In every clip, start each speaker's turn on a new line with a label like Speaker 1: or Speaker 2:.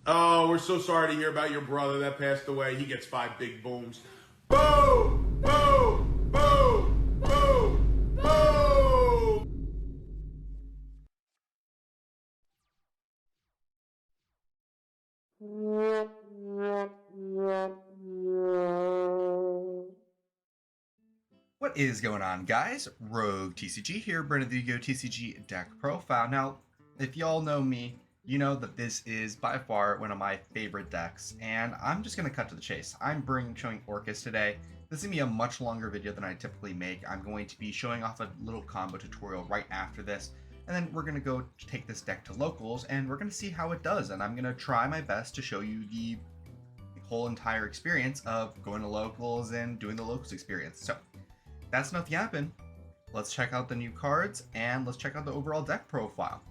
Speaker 1: Oh, we're so sorry to hear about your brother that passed away. He gets 5 big booms. Boom! Boom! Boom! Boom! Boom!
Speaker 2: What is going on, guys? Rogue TCG here, bringing the yugioh TCG deck profile. Now, if y'all know me, you know that this is by far one of my favorite decks, and I'm just going to cut to the chase. I'm showing Orcust today. This is going to be a much longer video than I typically make. I'm going to be showing off a little combo tutorial right after this, and then we're going to go take this deck to locals, and we're going to see how it does, and I'm going to try my best to show you the whole entire experience of going to locals and doing the locals experience. So that's enough yapping. Let's check out the new cards and let's check out the overall deck profile.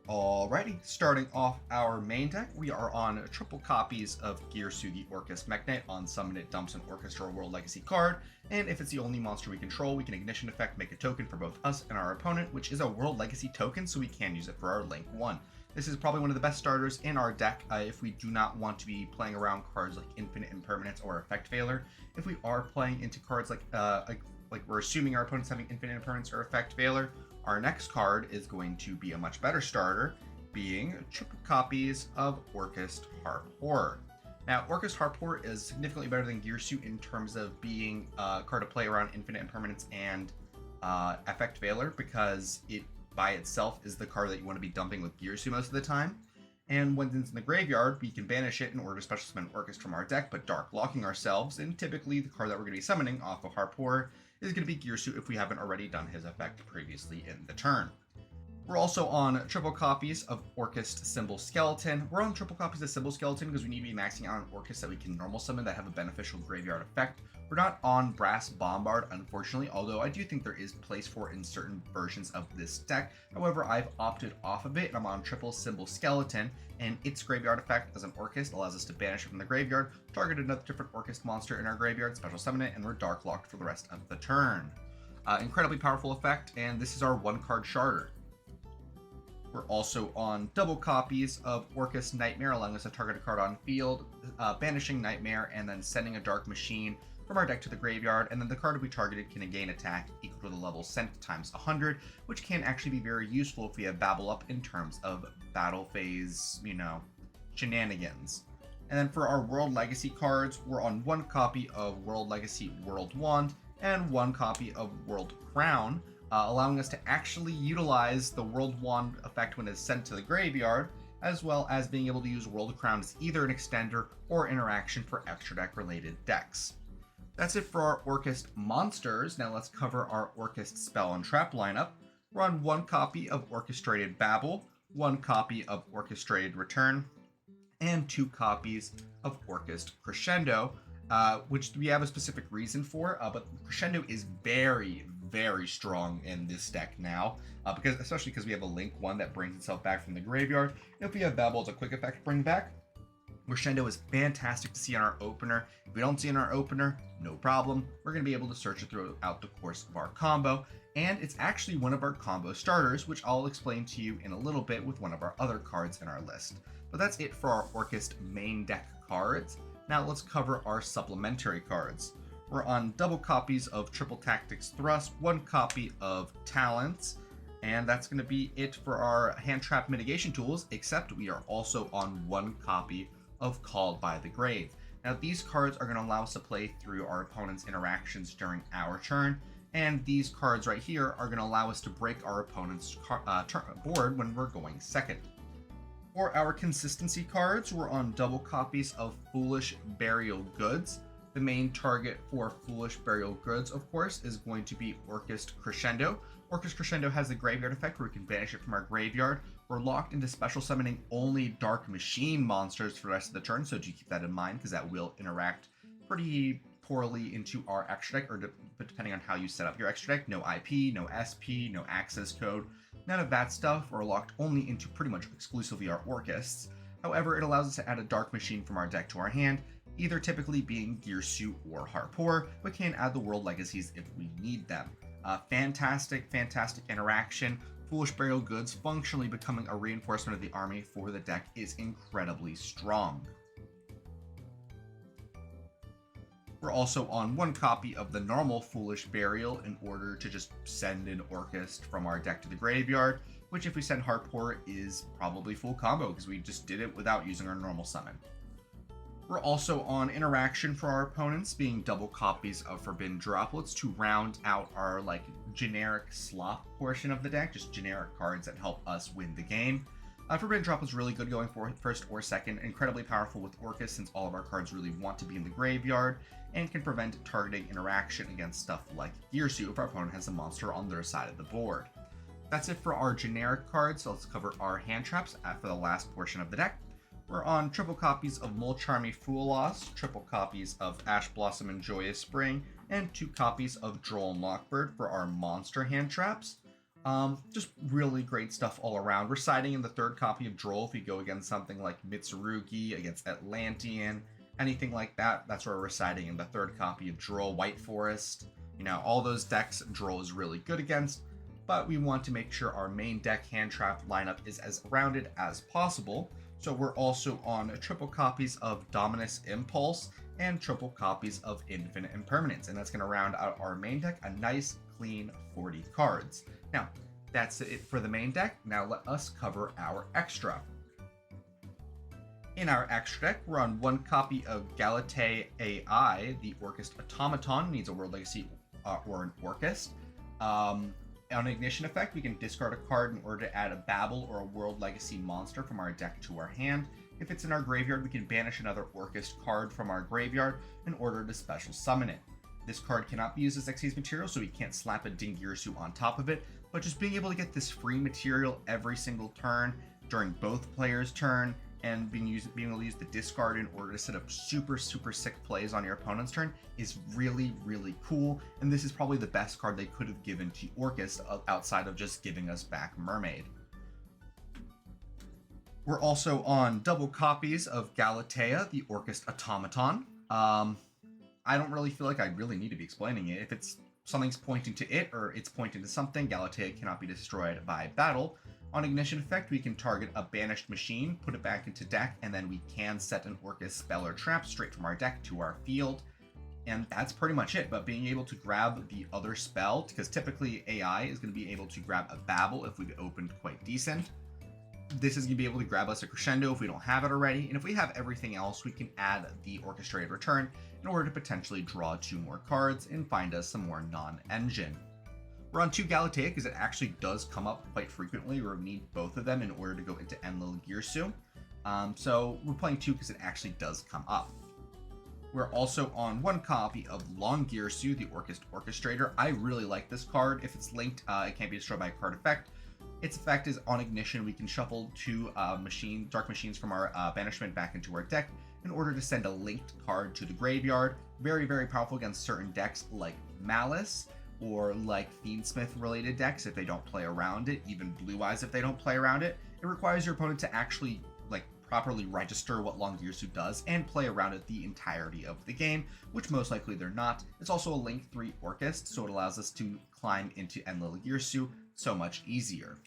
Speaker 2: Alrighty, starting off our main deck, we are on triple copies of yugioh the Orcust Mech Knight. On summon it dumps an Orcust or World Legacy card, and if it's the only monster we control, we can Ignition Effect make a token for both us and our opponent, which is a World Legacy token, so we can use it for our Link 1. This is probably one of the best starters in our deck if we do not want to be playing around cards like Infinite Impermanence or Effect Failure. If we are playing into cards like we're assuming our opponent's having Infinite Impermanence or Effect Failure, our next card is going to be a much better starter, being triple copies of Orcust Harp Horror. Now, Orcust Harp Horror is significantly better than yugioh in terms of being a card to play around Infinite Impermanence and Effect Failure, because it by itself is the card that you want to be dumping with yugioh most of the time. And when it's in the graveyard, we can banish it in order to special summon Orcust from our deck, but dark locking ourselves, and typically the card that we're going to be summoning off of Harp Horror is going to be yugioh if we haven't already done his effect previously in the turn. We're also on triple copies of Orcust Symbol Skeleton. We're on triple copies of Symbol Skeleton because we need to be maxing out on Orcust that we can normal summon that have a beneficial graveyard effect. We're not on Brass Bombard, unfortunately, although I do think there is place for it in certain versions of this deck. However, I've opted off of it, and I'm on triple Symbol Skeleton, and its graveyard effect as an Orcust allows us to banish it from the graveyard, target another different Orcust monster in our graveyard, special summon it, and we're dark locked for the rest of the turn. Incredibly powerful effect, and this is our one card Sharder. We're also on double copies of Orcust Nightmare, allowing us to target a card on field, banishing Nightmare, and then sending a Dark Machine from our deck to the graveyard, and then the card we targeted can gain attack equal to the level sent times 100, which can actually be very useful if we have Babble Up in terms of battle phase, shenanigans. And then for our World Legacy cards, we're on one copy of World Legacy World Wand and one copy of World Crown, allowing us to actually utilize the World Wand effect when it's sent to the graveyard, as well as being able to use World Crown as either an extender or interaction for extra deck related decks. That's it for our Orcust monsters. Now let's cover our Orcust spell and trap lineup. We're on one copy of Orchestrated Babble, one copy of Orchestrated Return, and two copies of Orcust Crescendo, which we have a specific reason for, but Crescendo is very strong in this deck now, especially because we have a Link 1 that brings itself back from the graveyard. If we have Babble as a quick effect bring back, Crescendo is fantastic to see on our opener. If we don't see it in our opener, no problem. We're going to be able to search it throughout the course of our combo, and it's actually one of our combo starters, which I'll explain to you in a little bit with one of our other cards in our list. But that's it for our Orcust main deck cards. Now let's cover our supplementary cards. We're on double copies of Triple Tactics Thrust, one copy of Talents, and that's going to be it for our hand trap mitigation tools, except we are also on one copy of Called by the Grave. Now these cards are going to allow us to play through our opponent's interactions during our turn, and these cards right here are going to allow us to break our opponent's board when we're going second. For our consistency cards, we're on double copies of Foolish Burial Goods. The main target for Foolish Burial Goods, of course, is going to be Orcust Crescendo. Orcust Crescendo has the graveyard effect where we can banish it from our graveyard. We're locked into special summoning only Dark Machine monsters for the rest of the turn, so do keep that in mind because that will interact pretty poorly into our extra deck, or depending on how you set up your extra deck. No IP, no SP, no access code, none of that stuff. We're locked only into pretty much exclusively our Orcusts. However, it allows us to add a Dark Machine from our deck to our hand, either typically being yugioh or Harp Horror, but can add the World Legacies if we need them. Fantastic interaction Foolish Burial Goods functionally becoming a reinforcement of the army for the deck is incredibly strong. We're also on one copy of the normal Foolish Burial in order to just send an Orcust from our deck to the graveyard, which if we send Heartport is probably full combo because we just did it without using our normal summon. We're also on Interaction for our opponents, being double copies of Forbidden Droplets to round out our generic slop portion of the deck, just generic cards that help us win the game. Forbidden Droplets is really good going for first or second, incredibly powerful with Orcust since all of our cards really want to be in the graveyard, and can prevent targeting interaction against stuff like Gearsu if our opponent has a monster on their side of the board. That's it for our generic cards, so let's cover our hand traps for the last portion of the deck. We're on triple copies of Mulcharmy Foolos, triple copies of Ash Blossom and Joyous Spring, and 2 copies of Droll and Lockbird for our monster hand traps. Just really great stuff all around. We're siding in the 3rd copy of Droll if we go against something like Mitsurugi, against Atlantean, anything like that. That's where we're siding in the 3rd copy of Droll, White Forest. You know, all those decks Droll is really good against, but we want to make sure our main deck hand trap lineup is as rounded as possible. So we're also on triple copies of Dominus Impulse and triple copies of Infinite Impermanence, and that's going to round out our main deck, a nice clean 40 cards. Now, that's it for the main deck. Now let us cover our extra. In our extra deck, we're on one copy of Galatea-i, the Orcust Automaton, needs a World Legacy or an Orcust. On Ignition effect, we can discard a card in order to add a Babel or a World Legacy monster from our deck to our hand. If it's in our graveyard, we can banish another Orcust card from our graveyard in order to special summon it. This card cannot be used as Xyz material, so we can't slap a Dingirsu on top of it, but just being able to get this free material every single turn during both players' turn, and being able to use the discard in order to set up super sick plays on your opponent's turn is really cool, and this is probably the best card they could have given to Orcust outside of just giving us back Mermaid. We're also on double copies of Galatea, the Orcust Automaton. I don't really feel like I really need to be explaining it. If something's pointing to it or it's pointing to something, Galatea cannot be destroyed by battle. On Ignition effect, we can target a banished machine, put it back into deck, and then we can set an Orcust spell or trap straight from our deck to our field. And that's pretty much it, but being able to grab the other spell, because typically AI is going to be able to grab a Babel if we've opened quite decent. This is going to be able to grab us a Crescendo if we don't have it already, and if we have everything else, we can add the Orchestrated Return in order to potentially draw 2 more cards and find us some more non-engine. We're on 2 Galatea because it actually does come up quite frequently. We need both of them in order to go into Enlil Gearsu. So we're playing 2 because it actually does come up. We're also on 1 copy of Long Gearsu, the Orcust Orchestrator. I really like this card. If it's linked, it can't be destroyed by a card effect. Its effect is on Ignition, we can shuffle 2 Dark Machines from our banishment back into our deck in order to send a linked card to the graveyard. Very powerful against certain decks like Malice, or like Fiendsmith related decks if they don't play around it, even Blue Eyes if they don't play around it. It requires your opponent to actually properly register what Long Gearsu does and play around it the entirety of the game, which most likely they're not. It's also a Link 3 Orcust, so it allows us to climb into Enlil Gearsu so much easier.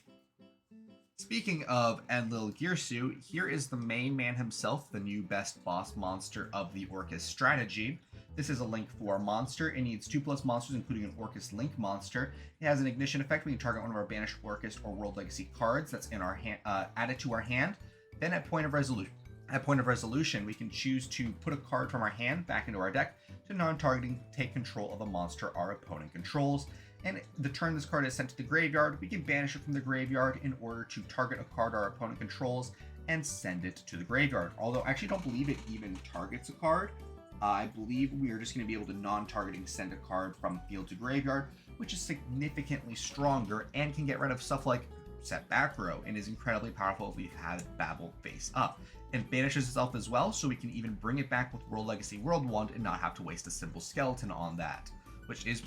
Speaker 2: Speaking of Enlil Gearsu, here is the main man himself, the new best boss monster of the Orcust strategy. This is a Link 4 monster. It needs 2+ monsters, including an Orcust Link monster. It has an Ignition effect. We can target one of our banished Orcust or World Legacy cards that's in our hand, add it to our hand. Then at point of resolution, we can choose to put a card from our hand back into our deck to non-targeting take control of a monster our opponent controls. And the turn this card is sent to the graveyard, we can banish it from the graveyard in order to target a card our opponent controls and send it to the graveyard. Although I actually don't believe it even targets a card. I believe we are just going to be able to non-targeting send a card from field to graveyard, which is significantly stronger and can get rid of stuff like set back row and is incredibly powerful if we've had Babel face up. It banishes itself as well, so we can even bring it back with World Legacy World Wand and not have to waste a simple skeleton on that, which is,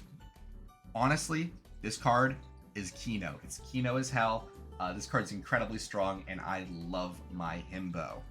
Speaker 2: honestly, this card is Kino. It's Kino as hell. This card is incredibly strong, and I love my Himbo.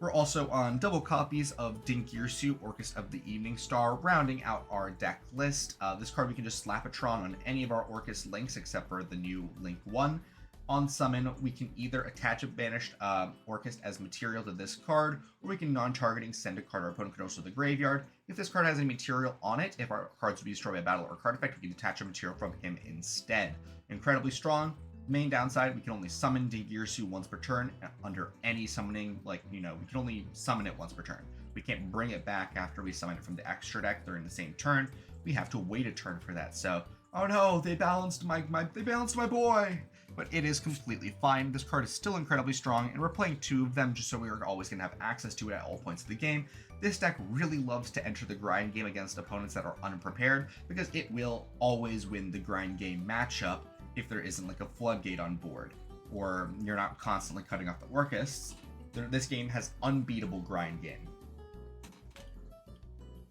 Speaker 2: We're also on double copies of Dingirsu, Orcust of the Evening Star, rounding out our deck list. This card we can just slap a Tron on any of our Orcust links except for the new Link 1. On summon, we can either attach a banished Orcust as material to this card, or we can non-targeting send a card our opponent controls to the graveyard. If this card has any material on it, if our cards would be destroyed by battle or card effect, we can attach a material from him instead. Incredibly strong. Main downside, we can only summon Dingirsu once per turn under any summoning, we can only summon it once per turn. We can't bring it back after we summon it from the extra deck during the same turn. We have to wait a turn for that, so, oh no, they balanced my boy! But it is completely fine. This card is still incredibly strong, and we're playing 2 of them just so we are always going to have access to it at all points of the game. This deck really loves to enter the grind game against opponents that are unprepared, because it will always win the grind game matchup if there isn't like a floodgate on board, or you're not constantly cutting off the Orcusts. This game has unbeatable grind game.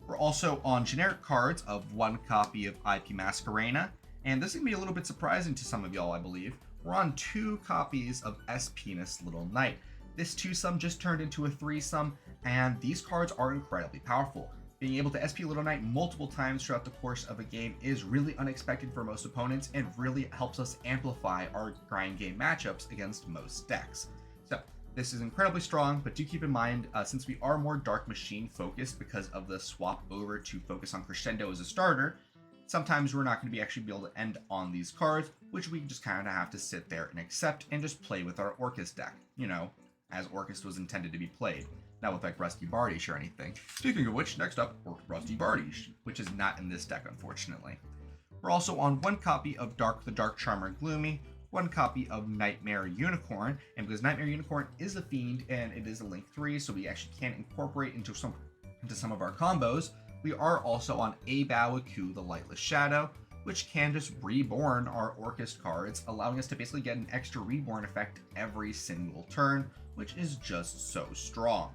Speaker 2: We're also on generic cards of 1 copy of IP Masquerena, and this is going to be a little bit surprising to some of y'all, I believe. We're on 2 copies of S. Penis Little Knight. This 2-sum just turned into a 3-sum, and these cards are incredibly powerful. Being able to SP Little Knight multiple times throughout the course of a game is really unexpected for most opponents and really helps us amplify our grind game matchups against most decks. So this is incredibly strong, but do keep in mind, since we are more Dark Machine focused because of the swap over to focus on Crescendo as a starter, sometimes we're not going to actually be able to end on these cards, which we just kind of have to sit there and accept and just play with our Orcust deck, as Orcust was intended to be played. Not with like Rusty Bardish or anything. Speaking of which, next up, Rusty Bardish, which is not in this deck, unfortunately. We're also on 1 copy of the Dark Charmer Gloomy, 1 copy of Nightmare Unicorn, and because Nightmare Unicorn is a fiend and it is a Link 3, so we actually can incorporate into some of our combos, we are also on Abawaku, the Lightless Shadow, which can just reborn our Orcust cards, allowing us to basically get an extra reborn effect every single turn, which is just so strong.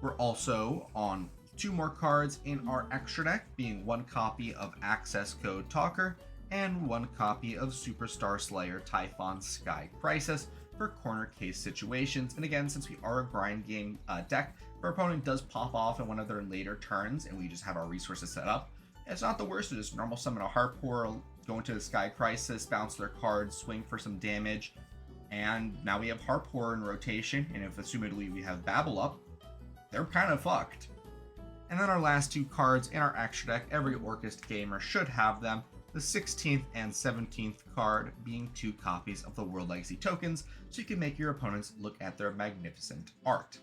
Speaker 2: We're also on 2 more cards in our extra deck, being 1 copy of Access Code Talker and 1 copy of Superstar Slayer Typhon Sky Crisis for corner case situations. And again, since we are a grind game deck, if our opponent does pop off in one of their later turns and we just have our resources set up, it's not the worst to just normal summon a Harpoor, go into the Sky Crisis, bounce their cards, swing for some damage, and now we have Harpoor in rotation, and if assumedly we have Babble up, they're kind of fucked. And then our last 2 cards in our extra deck, every Orcust gamer should have them, the 16th and 17th card being 2 copies of the World Legacy tokens, so you can make your opponents look at their magnificent art.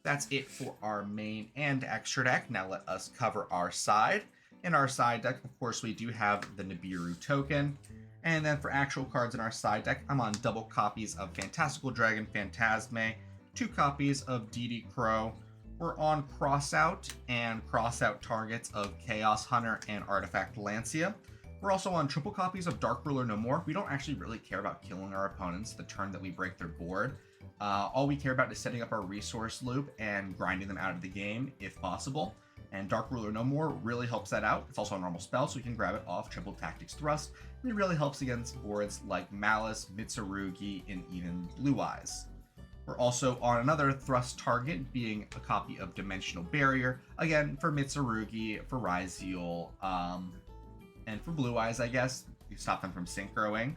Speaker 2: That's it for our main and extra deck. Now let us cover our side. In our side deck, of course, we do have the Nibiru token. And then for actual cards in our side deck, I'm on double copies of Fantastical Dragon Phantasme, 2 copies of DD Crow. We're on Crossout and Crossout targets of Chaos Hunter and Artifact Lancia. We're also on triple copies of Dark Ruler No More. We don't actually really care about killing our opponents the turn that we break their board. All we care about is setting up our resource loop and grinding them out of the game if possible. And Dark Ruler No More really helps that out. It's also a normal spell, so you can grab it off Triple Tactics Thrust. And it really helps against boards like Malice, Mitsurugi, and even Blue Eyes. We're also on another Thrust target, being a copy of Dimensional Barrier. Again, for Mitsurugi, for Ryziel, and for Blue Eyes, I guess. You stop them from synchroing.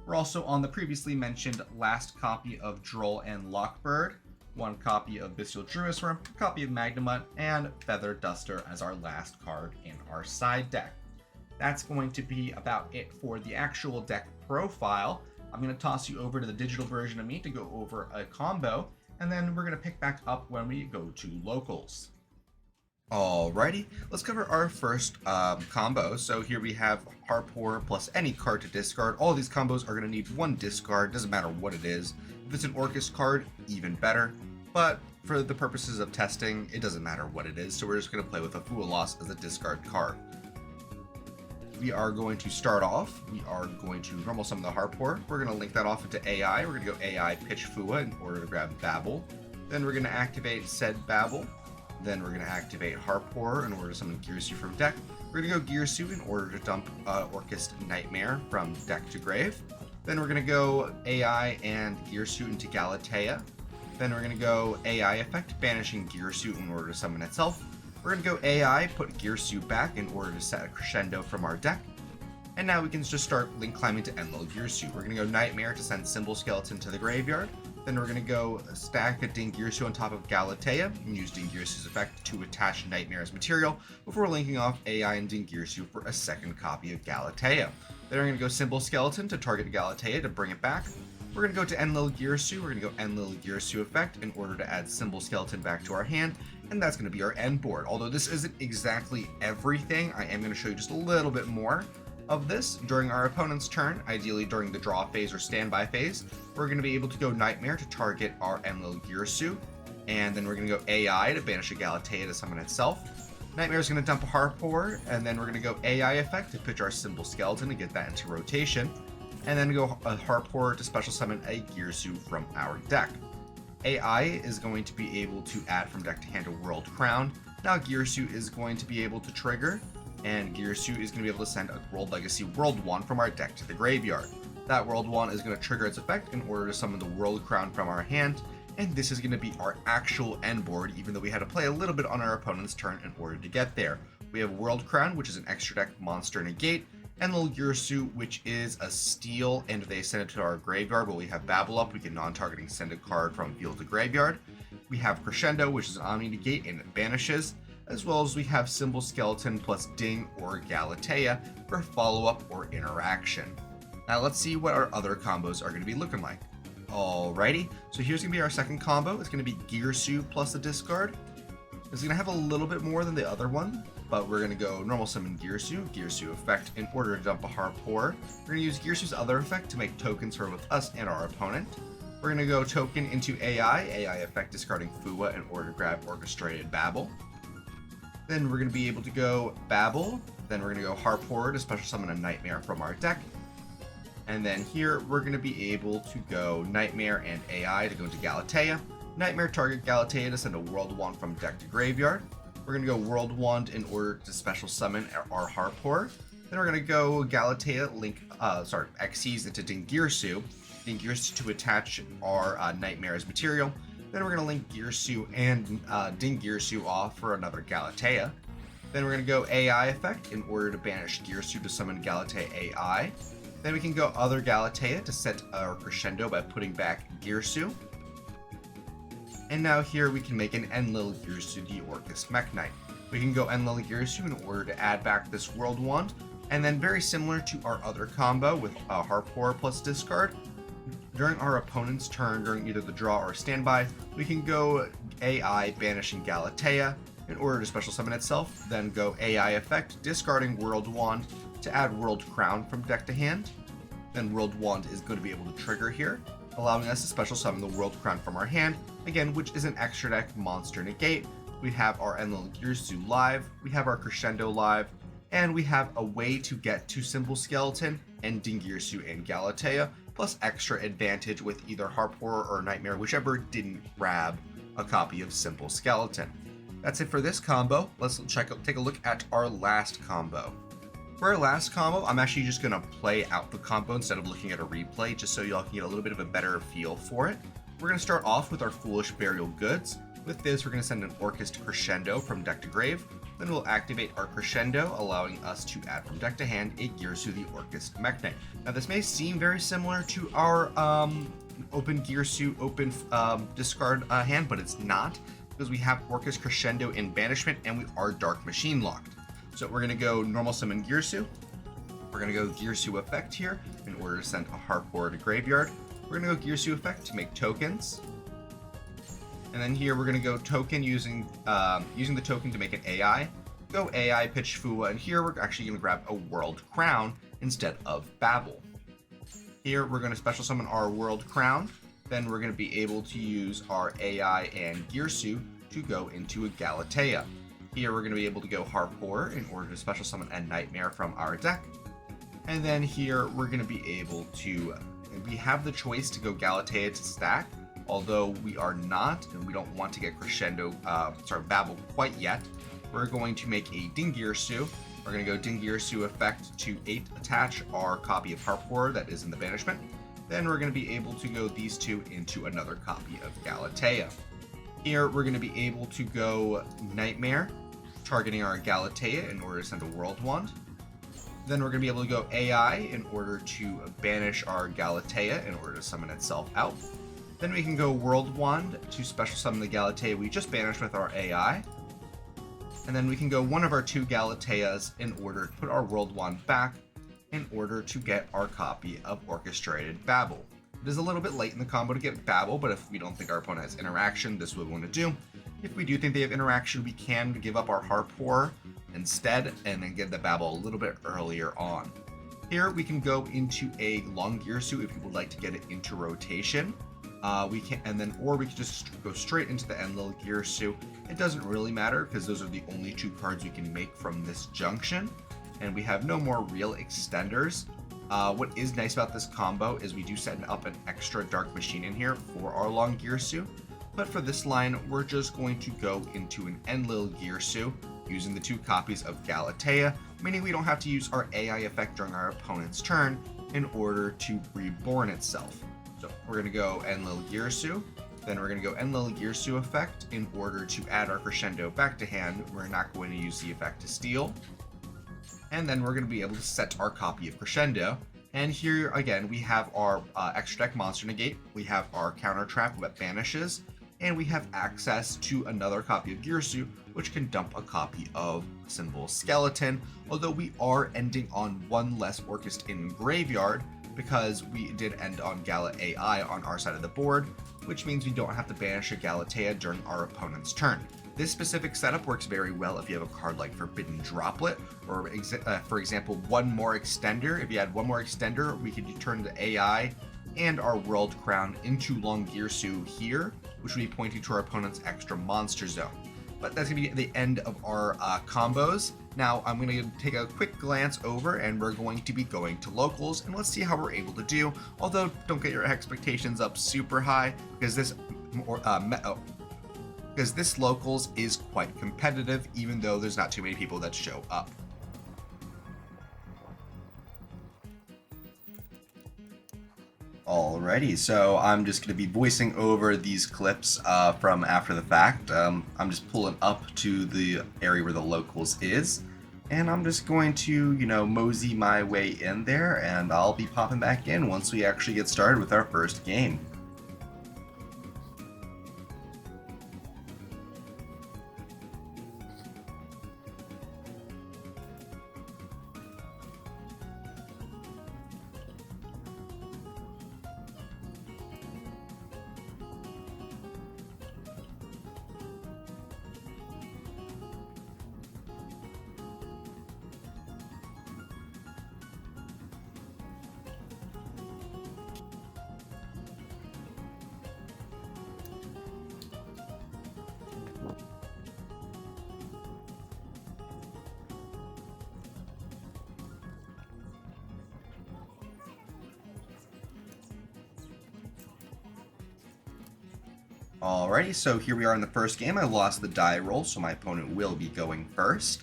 Speaker 2: We're also on the previously mentioned last copy of Droll and Lockbird, 1 copy of Bestial Druisworm, a copy of Magnamut, and Feather Duster as our last card in our side deck. That's going to be about it for the actual deck profile. I'm going to toss you over to the digital version of me to go over a combo, and then we're going to pick back up when we go to locals. Alrighty, let's cover our first combo. So here we have Harpoor plus any card to discard. All of these combos are going to need 1 discard, doesn't matter what it is. If it's an Orcust card, even better. But for the purposes of testing, it doesn't matter what it is, so we're just going to play with a Fualos as a discard card. We are going to start off, we are going to normal summon the Harpoor. We're going to link that off into AI. We're going to go AI Pitch Fua in order to grab Babble. Then we're going to activate said Babble. Then we're going to activate Harpoor in order to summon Girsu from deck. We're going to go Girsu in order to dump Orcust Nightmare from deck to grave. Then we're going to go AI and Girsu into Galatea. Then we're going to go AI effect, banishing Girsu in order to summon itself. We're going to go AI, put Girsu back in order to set a crescendo from our deck. And now we can just start link climbing to Enlil Girsu. We're going to go Nightmare to send Symbol Skeleton to the graveyard. Then we're going to go stack a Ding Girsu on top of Galatea and use Ding Girsu's effect to attach Nightmare as material before linking off AI and Ding Girsu for a second copy of Galatea. Then we're going to go Symbol Skeleton to target Galatea to bring it back. We're going to go to Enlil Girsu. We're going to go Enlil Girsu effect in order to add Symbol Skeleton back to our hand, and that's going to be our end board. Although this isn't exactly everything, I am going to show you just a little bit more of this during our opponent's turn, ideally during the draw phase or standby phase. We're going to be able to go Nightmare to target our Enlil Girsu, and then we're going to go AI to banish a Galatea to summon itself. Nightmare is going to dump a Harpor, and then we're going to go AI effect to pitch our Symbol Skeleton to get that into rotation, and then go a Harpor to special summon a Girsu from our deck. AI is going to be able to add from deck to hand a World Crown. Now Girsu is going to be able to trigger, and Girsu is going to be able to send a World Legacy World 1 from our deck to the graveyard. That World 1 is going to trigger its effect in order to summon the World Crown from our hand, and this is going to be our actual end board, even though we had to play a little bit on our opponent's turn in order to get there. We have World Crown, which is an extra deck monster negate, Enlil Girsu, which is a steal, and if they send it to our graveyard while we have Babble up, we can non-targeting send a card from field to graveyard. We have Crescendo, which is an Omni negate and it banishes, as well as we have Symbol Skeleton plus Ding or Galatea for follow-up or interaction. Now let's see what our other combos are going to be looking like. Alrighty, so here's going to be our second combo. It's going to be Girsu plus a discard. It's going to have a little bit more than the other one, but we're going to go normal summon Girsu effect in order to dump a Harpor. We're going to use Girsu's other effect to make tokens for both us and our opponent. We're going to go token into AI effect discarding Fua in order to grab Orchestrated Babble. Then we're going to be able to go Babble, then we're going to go Harpor to special summon a Nightmare from our deck. And then here we're going to be able to go Nightmare and AI to go into Galatea. Nightmare target Galatea to send a World Wand from deck to graveyard. We're going to go World Wand in order to special summon our Harpor. Then we're going to go Galatea Xyz into Ding Girsu to attach our Nightmare as material. Then we're going to link Girsu and Ding Girsu off for another Galatea. Then we're going to go AI effect in order to banish Girsu to summon Galatea AI. Then we can go other Galatea to set our crescendo by putting back Girsu. And now here we can make an Enlil Girsu the Orcust Mech Knight. We can go Enlil Girsu in order to add back this World Wand, and then very similar to our other combo with Harpor plus discard, during our opponent's turn during either the draw or standby, we can go AI banishing Galatea in order to special summon itself, then go AI effect discarding World Wand to add World Crown from deck to hand. Then World Wand is going to be able to trigger here, allowing us to special summon the World Crown from our hand, again, which is an extra deck monster negate. We have our Enlil Girsu live, we have our Crescendo live, and we have a way to get to Symbol Skeleton and Ding Girsu and Galatea, plus extra advantage with either Harpor or Nightmare, whichever didn't grab a copy of Symbol Skeleton. That's it for this combo. Let's take a look at our last combo. For our last combo, I'm actually just going to play out the combo instead of looking at a replay, just so y'all can get a little bit of a better feel for it. We're going to start off with our Foolish Burial Goods. With this, we're going to send an Orcust Crescendo from deck to grave. Then we'll activate our Crescendo, allowing us to add from deck to hand a Girsu the Orcust Mech Knight. Now this may seem very similar to our open Girsu, open discard hand, but it's not, because we have Orcust Crescendo in banishment and we are Dark Machine locked. So we're going to go normal summon Girsu. We're going to go Girsu effect here in order to send a Harpor to graveyard. We're going to go Girsu effect to make tokens. And then here we're going to go token using the token to make an AI. Go AI, pitch Fua, and here we're actually going to grab a World Crown instead of Babble. Here we're going to special summon our World Crown. Then we're going to be able to use our AI and Girsu to go into a Galatea. Here we're going to be able to go Harpor in order to special summon a Nightmare from our deck. And then here we're going to be able to, we have the choice to go Galatea to stack, although we are not, and we don't want to get Babble quite yet. We're going to make a Ding Girsu. We're going to go Ding Girsu effect to attach our copy of Harpor that is in the banishment. then we're going to be able to go these two into another copy of Galatea. Here we're going to be able to go Nightmare, targeting our Galatea in order to send a World Wand. Then we're going to be able to go AI in order to banish our Galatea in order to summon itself out. Then we can go World Wand to special summon the Galatea we just banished with our AI. And then we can go one of our two Galateas in order to put our World Wand back in order to get our copy of Orchestrated Babble. It is a little bit late in the combo to get Babble, but if we don't think our opponent has interaction, this is what we want to do. If we do think they have interaction, we can give up our Heart Pour instead and then get the Babble a little bit earlier on. Here we can go into a Long Gear Suit if you would like to get it into rotation. We can, or we can just go straight into the Enlil Gear Suit. It doesn't really matter because those are the only two cards we can make from this junction, and we have no more real extenders. What is nice about this combo is we do set up an extra Dark Machine in here for our Long Gear Suit, but for this line, we're just going to go into an Enlil Gear Suit using the two copies of Galatea, meaning we don't have to use our AI effect during our opponent's turn in order to reborn itself. So we're going to go Enlil Gear Suit, then we're going to go Enlil Gear Suit effect in order to add our Crescendo back to hand. We're not going to use the effect to steal. And then we're going to be able to set our copy of Crescendo. And here again, we have our extra deck Monster Negate, we have our Counter Trap that banishes, and we have access to another copy of Gear Suit, which can dump a copy of Symbol Skeleton, although we are ending on one less Orcust in Graveyard, because we did end on Galatea-i on our side of the board, which means we don't have to banish a Galatea during our opponent's turn. This specific setup works very well if you have a card like Forbidden Droplet, or for example, one more extender. If you had one more extender, we could turn the AI and our World Crown into Long Gear Suit here, which would be pointing to our opponent's extra monster zone. But that's going to be the end of our combos. Now I'm going to take a quick glance over and we're going to be going to locals, and let's see how we're able to do. Although don't get your expectations up super high because this locals is quite competitive, even though there's not too many people that show up. Alrighty, so I'm just going to be voicing over these clips from after the fact. I'm just pulling up to the area where the locals is, and I'm just going to, mosey my way in there, and I'll be popping back in once we actually get started with our first game. Alrighty, so here we are in the first game. I lost the die roll, so my opponent will be going first.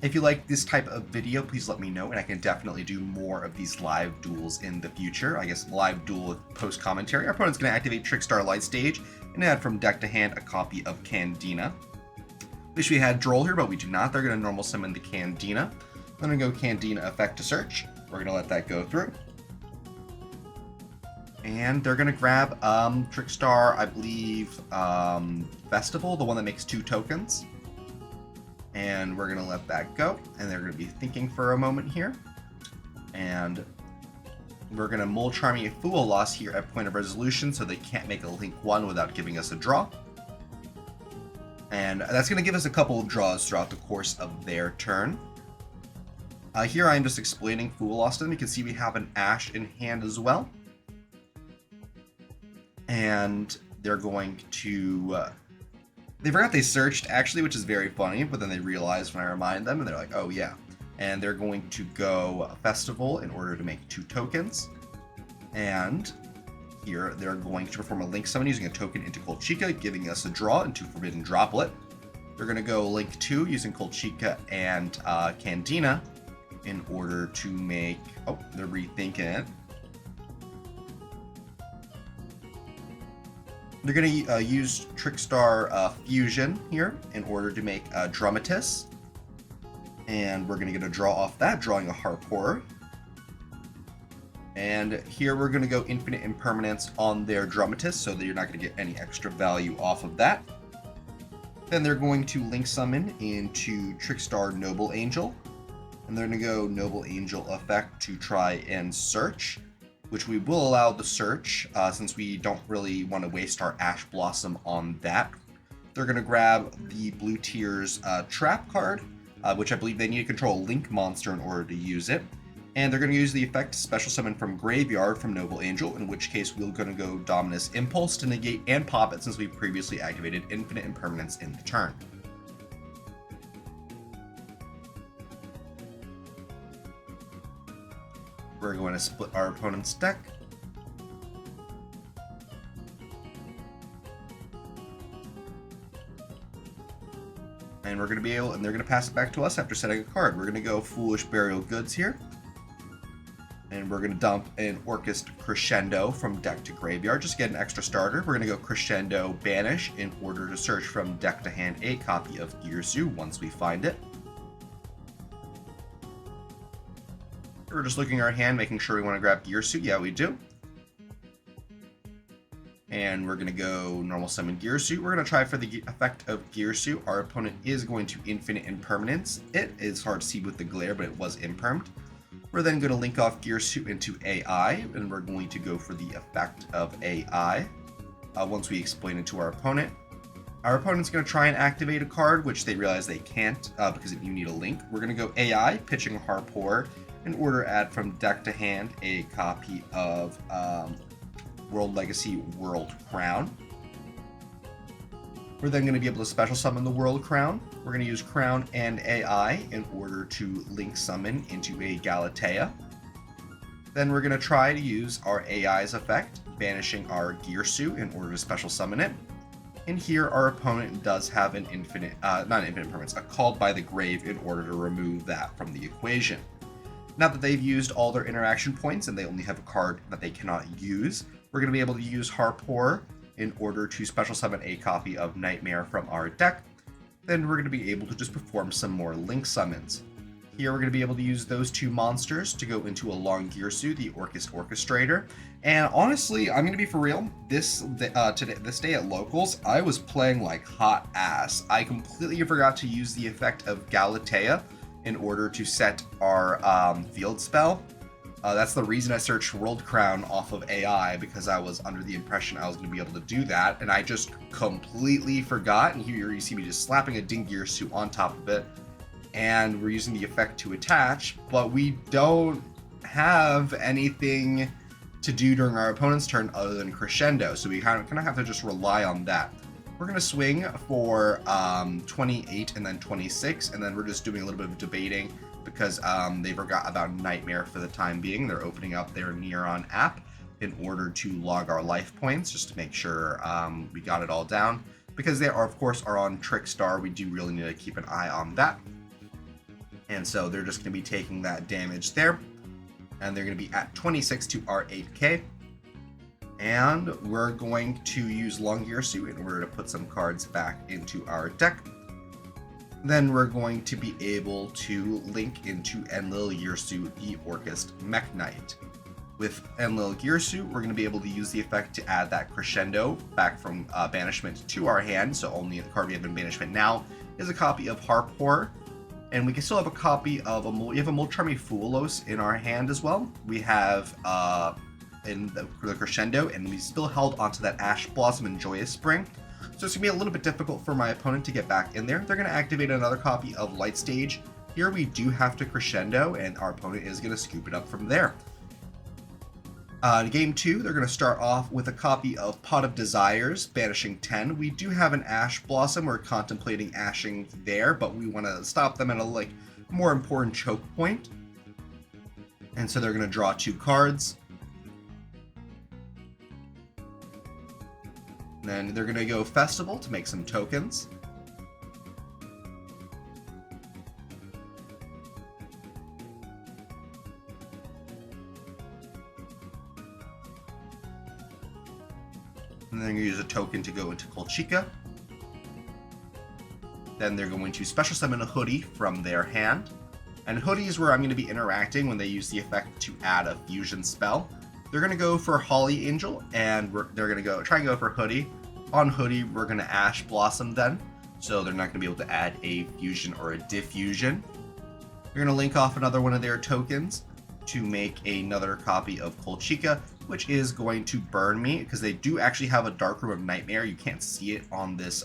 Speaker 2: If you like this type of video, please let me know, and I can definitely do more of these live duels in the future. I guess live duel with post-commentary. Our opponent's going to activate Trickstar Light Stage and add from deck to hand a copy of Candina. Wish we had Droll here, but we do not. They're going to normal summon the Candina. I'm going to go Candina effect to search. We're going to let that go through. And they're going to grab Trickstar, I believe, Festival, the one that makes 2 tokens. And we're going to let that go. And they're going to be thinking for a moment here. And we're going to Mole Charming a Fool Loss here at point of resolution, so they can't make a Link 1 without giving us a draw. And that's going to give us a couple of draws throughout the course of their turn. Here I'm just explaining Fool Loss to them. You can see we have an Ash in hand as well. And they're going to... they forgot they searched, actually, which is very funny, but then they realized when I remind them, and they're like, oh yeah. And they're going to go Festival in order to make 2 tokens. And here they're going to perform a Link Summon using a token into Colchica, giving us a draw into Forbidden Droplet. They're going to go Link 2 using Colchica and Candina in order to make... oh, they're rethinking it. They're going to use Trickstar Fusion here in order to make Dramatis. And we're going to get a draw off that, drawing a Harpour. And here we're going to go Infinite Impermanence on their Dramatis, so that you're not going to get any extra value off of that. Then they're going to Link Summon into Trickstar Noble Angel. And they're going to go Noble Angel effect to try and search, which we will allow the search since we don't really want to waste our Ash Blossom on that. They're going to grab the Blue Tears Trap card, which I believe they need to control a Link monster in order to use it. And they're going to use the effect Special Summon from Graveyard from Noble Angel, in which case we're going to go Dominus Impulse to negate and pop it since we previously activated Infinite Impermanence in the turn. We're going to split our opponent's deck. And we're going to be able, and they're going to pass it back to us after setting a card. We're going to go Foolish Burial Goods here. And we're going to dump an Orcust Crescendo from deck to graveyard, just to get an extra starter. We're going to go Crescendo Banish in order to search from deck to hand a copy of Girsu once we find it. We're just looking at our hand, making sure we want to grab Girsu. Yeah, we do. And we're going to go Normal Summon Girsu. We're going to try for the effect of Girsu. Our opponent is going to Infinite Impermanence. It is hard to see with the glare, but it was impermed. We're then going to link off Girsu into AI, and we're going to go for the effect of AI once we explain it to our opponent. Our opponent's going to try and activate a card, which they realize they can't because you need a link. We're going to go AI, pitching Harpour, in order to add from deck to hand a copy of World Legacy World Crown. We're then going to be able to special summon the World Crown. We're going to use Crown and AI in order to link summon into a Galatea. Then we're going to try to use our AI's effect, banishing our Girsu in order to special summon it. And here our opponent does have an infinite, not an infinite permanence, a Called by the Grave in order to remove that from the equation. Now that they've used all their interaction points and they only have a card that they cannot use, we're going to be able to use Harpour in order to special summon a copy of Nightmare from our deck. Then we're going to be able to just perform some more link summons. Here we're going to be able to use those two monsters to go into a long Girsu, the Orcust Orchestrator. And honestly, I'm going to be for real, this day at Locals, I was playing like hot ass. I completely forgot to use the effect of Galatea in order to set our field spell. That's the reason I searched World Crown off of AI, because I was under the impression I was going to be able to do that, and I just completely forgot. And here you see me just slapping a Dingirsu on top of it, and we're using the effect to attach, but we don't have anything to do during our opponent's turn other than Crescendo, so we kind of have to just rely on that. We're going to swing for 28 and then 26, and then we're just doing a little bit of debating because they forgot about Nightmare for the time being. They're opening up their Neuron app in order to log our life points, just to make sure we got it all down. Because they are, of course, are on Trickstar, we do really need to keep an eye on that. And so they're just going to be taking that damage there. And they're going to be at 26 to our 8k. And we're going to use Long Girsu in order to put some cards back into our deck. Then we're going to be able to link into Enlil Girsu, the Orcust Mech Knight. With Enlil Girsu, we're going to be able to use the effect to add that Crescendo back from banishment to our hand, so only the card we have in banishment now is a copy of Harpour. And we can still have a copy of we have a Moltrami Foolos in our hand as well. We have in the Crescendo, and we still held onto that Ash Blossom and Joyous Spring. So it's going to be a little bit difficult for my opponent to get back in there. They're going to activate another copy of Light Stage. Here we do have to Crescendo, and our opponent is going to scoop it up from there. In Game 2, they're going to start off with a copy of Pot of Desires, banishing 10. We do have an Ash Blossom. We're contemplating ashing there, but we want to stop them at a more important choke point. And so they're going to draw 2 cards. Then they're going to go Festival to make some tokens. And then you use a token to go into Colchica. Then they're going to special summon a Hoodie from their hand. And Hoodie is where I'm going to be interacting when they use the effect to add a fusion spell. They're going to go for Holly Angel, and they're going to try and go for Hoodie. On Hoodie, we're going to Ash Blossom then, so they're not going to be able to add a fusion or a diffusion. They're going to link off another one of their tokens to make another copy of Colchica, which is going to burn me because they do actually have a Dark Room of Nightmare. You can't see it on this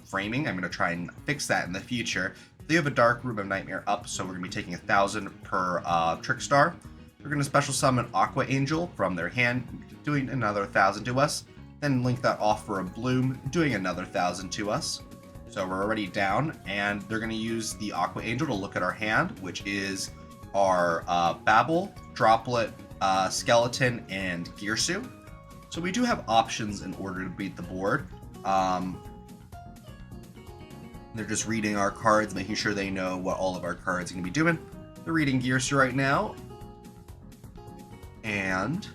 Speaker 2: framing. I'm going to try and fix that in the future. They have a Dark Room of Nightmare up, so we're going to be taking 1,000 per Trickstar. We're going to special summon Aqua Angel from their hand, doing another 1,000 to us. Then link that off for a Bloom, doing another 1,000 to us. So we're already down, and they're going to use the Aqua Angel to look at our hand, which is our Babble, Droplet, Skeleton, and Girsu. So we do have options in order to beat the board. They're just reading our cards, making sure they know what all of our cards are going to be doing. They're reading Girsu right now. And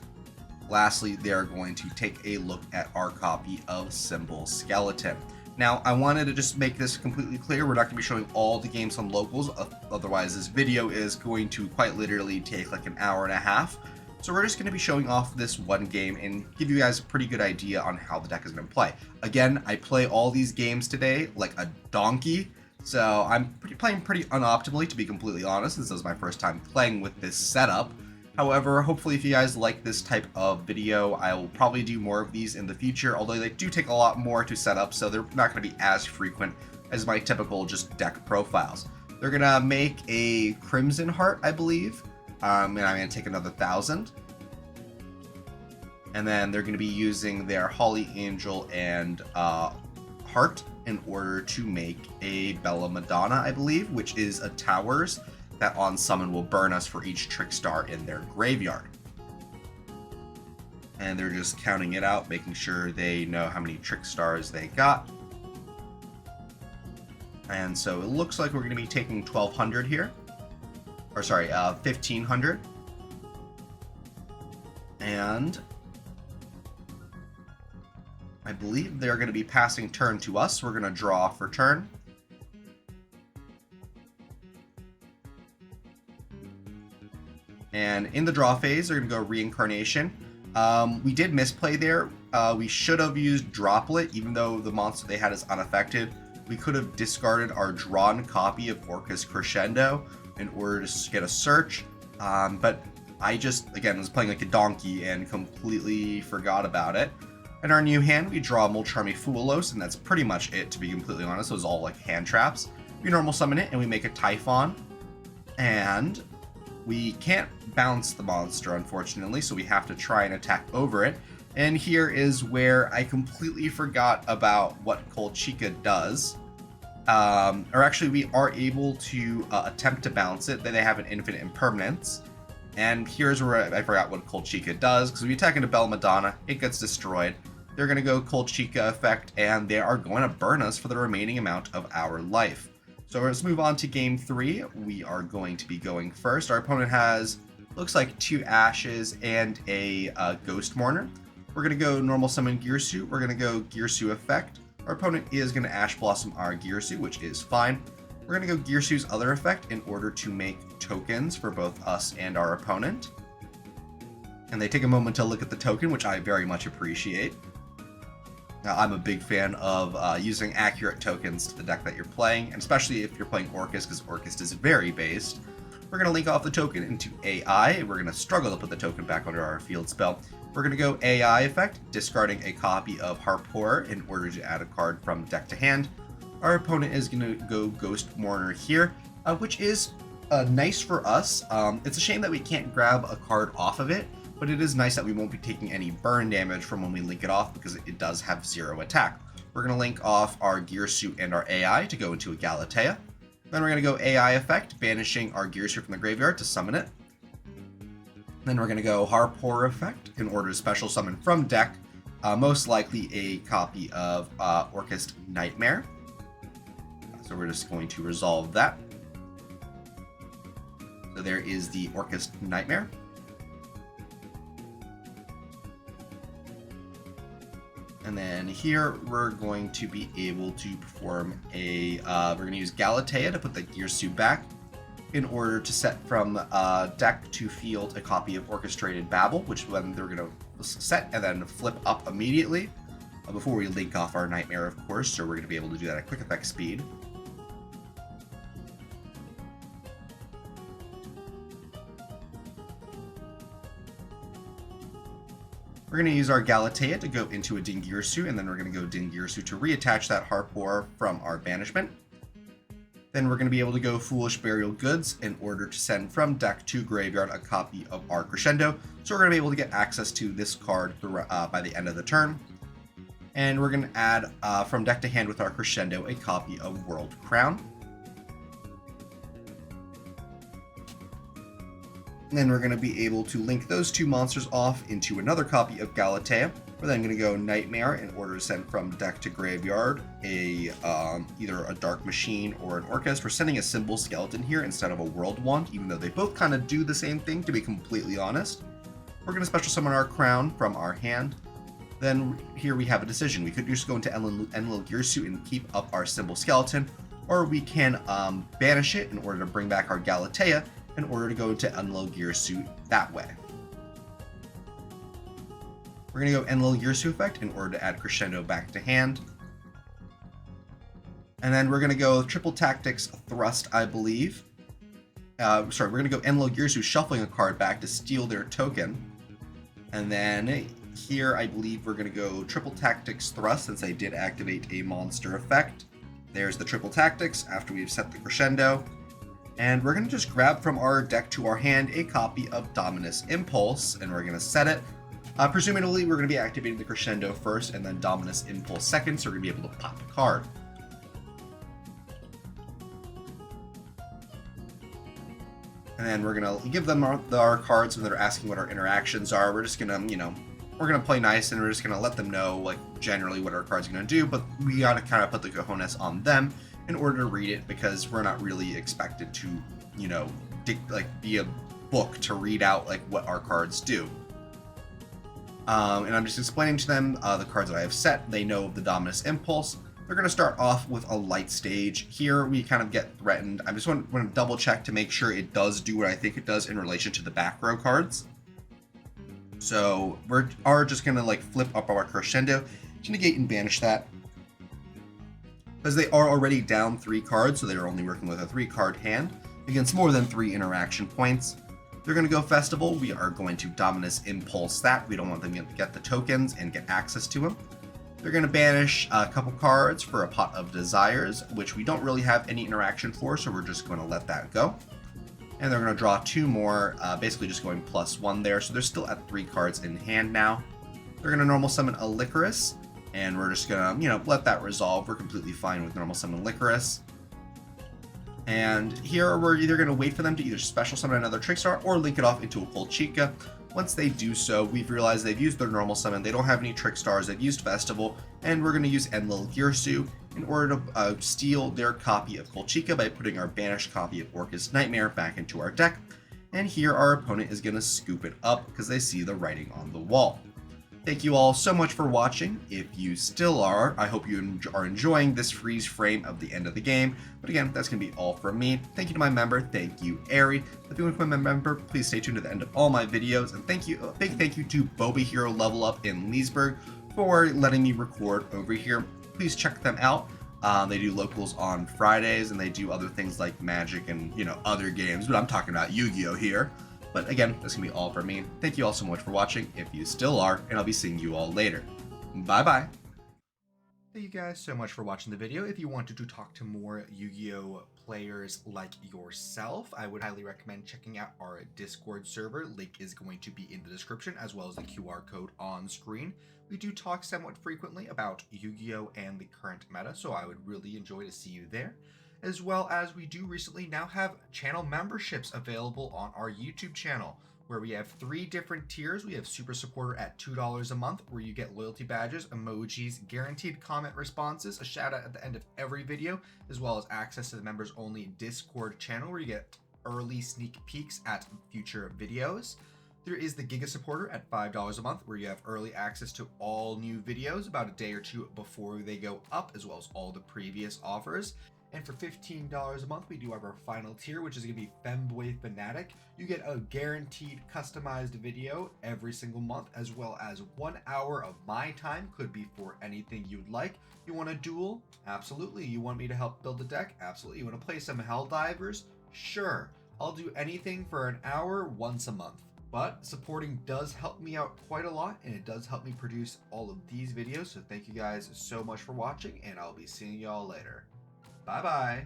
Speaker 2: lastly, they are going to take a look at our copy of Symbol Skeleton. Now, I wanted to just make this completely clear. We're not going to be showing all the games on locals. Otherwise, this video is going to quite literally take like an hour and a half. So we're just going to be showing off this one game and give you guys a pretty good idea on how the deck is going to play. Again, I play all these games today like a donkey. So I'm playing pretty unoptimally, to be completely honest. This is my first time playing with this setup. However, hopefully if you guys like this type of video, I will probably do more of these in the future, although they do take a lot more to set up, so they're not going to be as frequent as my typical just deck profiles. They're going to make a Crimson Heart, I believe, and I'm going to take another 1,000. And then they're going to be using their Holly Angel and Heart in order to make a Bella Madonna, I believe, which is a Towers that on summon will burn us for each Trickstar in their graveyard. And they're just counting it out, making sure they know how many Trickstars they got. And so it looks like we're going to be taking 1,200 here. Or sorry, 1,500. And I believe they're going to be passing turn to us. We're going to draw for turn. And in the draw phase, they're going to go Reincarnation. We did misplay there. We should have used Droplet, even though the monster they had is unaffected. We could have discarded our drawn copy of Orcust Crescendo in order to get a search. But I just, again, was playing like a donkey and completely forgot about it. In our new hand, we draw Molcharmi Fuelos, and that's pretty much it, to be completely honest. It was all like hand traps. We normal summon it, and we make a Typhon. And we can't bounce the monster, unfortunately, so we have to try and attack over it. And here is where I completely forgot about what Colchica does. Or actually, we are able to attempt to bounce it. They have an infinite impermanence. And here's where I forgot what Colchica does, because we attack into Bella Madonna, it gets destroyed. They're going to go Colchica effect, and they are going to burn us for the remaining amount of our life. So let's move on to game 3. We are going to be going first. Our opponent has, looks like 2 Ashes and a Ghost Mourner. We're going to go normal summon Girsu. We're going to go Girsu effect. Our opponent is going to Ash Blossom our Girsu, which is fine. We're going to go Girsu's other effect in order to make tokens for both us and our opponent. And they take a moment to look at the token, which I very much appreciate. Now, I'm a big fan of using accurate tokens to the deck that you're playing, and especially if you're playing Orcust, because Orcust is very based. We're going to link off the token into AI. We're going to struggle to put the token back under our field spell. We're going to go AI effect, discarding a copy of Harpour in order to add a card from deck to hand. Our opponent is going to go Ghost Mourner here, which is nice for us. It's a shame that we can't grab a card off of it, but it is nice that we won't be taking any burn damage from when we link it off because it does have 0 attack. We're going to link off our Girsu and our AI to go into a Galatea. Then we're going to go AI effect, banishing our Girsu from the graveyard to summon it. Then we're going to go Harpour effect in order to special summon from deck, most likely a copy of Orcust Nightmare. So we're just going to resolve that. So there is the Orcust Nightmare. And then here we're going to be able to perform a, we're going to use Galatea to put the Girsu back in order to set from deck to field a copy of Orchestrated Babel, which then they're going to set and then flip up immediately before we link off our Nightmare, of course, so we're going to be able to do that at quick effect speed. We're going to use our Galatea to go into a Dingirsu, and then we're going to go Dingirsu to reattach that Harpor from our banishment. Then we're going to be able to go Foolish Burial Goods in order to send from deck to graveyard a copy of our Crescendo. So we're going to be able to get access to this card by the end of the turn. And we're going to add from deck to hand with our Crescendo a copy of World Crown. And then we're going to be able to link those two monsters off into another copy of Galatea. We're then going to go Nightmare in order to send from deck to graveyard either a Dark Machine or an Orcust. We're sending a Symbol Skeleton here instead of a World Wand, even though they both kind of do the same thing, to be completely honest. We're going to special summon our Crown from our hand. Then here we have a decision. We could just go into Enlil Girsu and keep up our Symbol Skeleton, or we can banish it in order to bring back our Galatea in order to go to Enlil Girsu that way. We're going to go Enlil Girsu effect in order to add Crescendo back to hand. And then we're going to go Triple Tactics Thrust, I believe. We're going to go Enlil Girsu shuffling a card back to steal their token. And then here I believe we're going to go Triple Tactics Thrust since I did activate a monster effect. There's the Triple Tactics after we've set the Crescendo. And we're going to just grab from our deck to our hand a copy of Dominus Impulse, and we're going to set it. Presumably, we're going to be activating the Crescendo first and then Dominus Impulse second, so we're going to be able to pop a card. And then we're going to give them our cards when they're asking what our interactions are. We're just going to, we're going to play nice, and we're just going to let them know, like, generally what our card's going to do, but we got to kind of put the cojones on them in order to read it, because we're not really expected to, be a book to read out, like, what our cards do. And I'm just explaining to them the cards that I have set. They know of the Dominus Impulse. They're going to start off with a light stage. Here we kind of get threatened. I just want to double check to make sure it does do what I think it does in relation to the back row cards. So we are just going to like flip up our Crescendo to negate and banish that, because they are already down 3 cards, so they're only working with a 3-card hand against more than 3 interaction points. They're going to go Festival. We are going to Dominus Impulse that. We don't want them to get the tokens and get access to them. They're going to banish a couple cards for a Pot of Desires, which we don't really have any interaction for, so we're just going to let that go. And they're going to draw 2 more, basically just going +1 there, so they're still at 3 cards in hand now. They're going to normal summon a Licorice, and we're just going to, let that resolve. We're completely fine with normal summon Licorice. And here we're either going to wait for them to either special summon another Trickstar or link it off into a Colchica. Once they do so, we've realized they've used their normal summon, they don't have any Trickstars, they've used Festival, and we're going to use Enlil Girsu in order to steal their copy of Colchica by putting our banished copy of Orcust Nightmare back into our deck. And here our opponent is going to scoop it up because they see the writing on the wall. Thank you all so much for watching. If you still are, I hope you are enjoying this freeze frame of the end of the game. But again, that's going to be all from me. Thank you to my member. Thank you, Ari. If you want to become a member, please stay tuned to the end of all my videos. And a big thank you to Boba Hero Level Up in Leesburg for letting me record over here. Please check them out. They do locals on Fridays, and they do other things like Magic and, other games. But I'm talking about Yu-Gi-Oh here. But again, that's going to be all for me. Thank you all so much for watching, if you still are, and I'll be seeing you all later. Bye-bye. Thank you guys so much for watching the video. If you wanted to talk to more Yu-Gi-Oh players like yourself, I would highly recommend checking out our Discord server. Link is going to be in the description, as well as the QR code on screen. We do talk somewhat frequently about Yu-Gi-Oh and the current meta, so I would really enjoy to see you there. As well as we do recently now have channel memberships available on our YouTube channel, where we have 3 different tiers. We have Super Supporter at $2 a month, where you get loyalty badges, emojis, guaranteed comment responses, a shout out at the end of every video, as well as access to the members only Discord channel, where you get early sneak peeks at future videos. There is the Giga supporter at $5 a month, where you have early access to all new videos about a day or two before they go up, as well as all the previous offers. And for $15 a month, we do have our final tier, which is going to be Femboy Fanatic. You get a guaranteed customized video every single month, as well as 1 hour of my time. Could be for anything you'd like. You want a duel? Absolutely. You want me to help build a deck? Absolutely. You want to play some Helldivers? Sure. I'll do anything for an hour once a month. But supporting does help me out quite a lot, and it does help me produce all of these videos. So thank you guys so much for watching, and I'll be seeing y'all later. Bye-bye.